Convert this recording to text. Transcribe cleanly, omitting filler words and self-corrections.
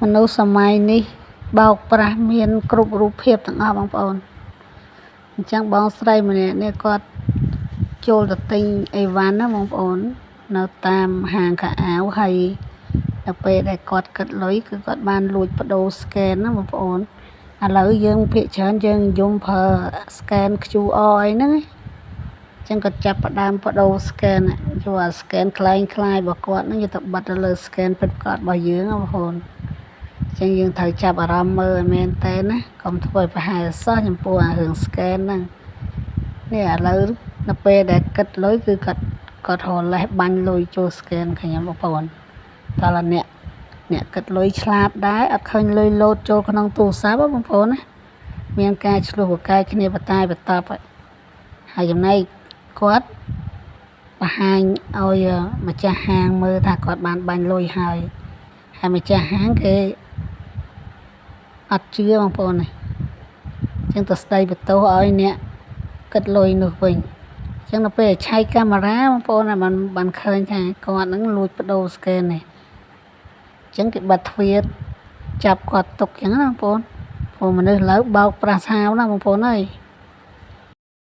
មនុស្សសម័យនេះបោកប្រាស់មានគ្រប់រូបភាពទាំងអស់បងប្អូនអញ្ចឹងបងស្រីម្នាក់នេះគាត់ចូលទៅទិញអីវ៉ាន់ណាបងប្អូននៅតាមហាងខោអាវហើយដល់ពេលដែលគាត់គិតលុយគឺគាត់បានលួចបដូរ scan ណាបងប្អូនឥឡូវយើងភាគច្រើនយើងនិយមប្រើ scan QR អីហ្នឹងចឹងគាត់ចាប់ផ្ដើមបដូរ scan យកអា scan คล้ายៗរបស់គាត់ហ្នឹងយកទៅបិទទៅលើ scan ពិតប្រាកដរបស់យើងណាបងប្អូនចឹងយើងត្រូវចាប់អារម្មណ៍មើលឲ្យមែនតើណាកុំធ្វើឲ្យប្រហែលសោះចំពោះអារឿង scan ហ្នឹងនេះឥឡូវនៅពេលដែលគិតលុយគឺគាត់រលេះបាញ់លុយចូល scan ខ្ញុំបងប្អូនតើអ្នកគិតលុយឆ្លាតដែរអត់ឃើញលុយលោតចូលក្នុងទូរស័ព្ទបងប្អូនណាមានការឆ្លោះប្រកែកគ្នាបតាយបតប់ហើយចំណែកគាត់បង្ហាញឲ្យម្ចាស់ហាងមើលថាគាត់បានបាញ់លុយហើយម្ចាស់ហាងគេអត់ជឿបងប្អូននេះចឹងទៅស្ដីបន្ទោសឲ្យអ្នកគិតលុយនោះវិញចឹងដល់ពេលឆែកកាមេរ៉ាបងប្អូនបានឃើញថាគាត់នឹងលួចបដូរ scan នេះចឹងគេបិទទ្វារចាប់គាត់ទុកចឹងណាបងប្អូនព្រោះមនុស្សឥឡូវបោកប្រាស់ឆាវណាបងប្អូនអើយ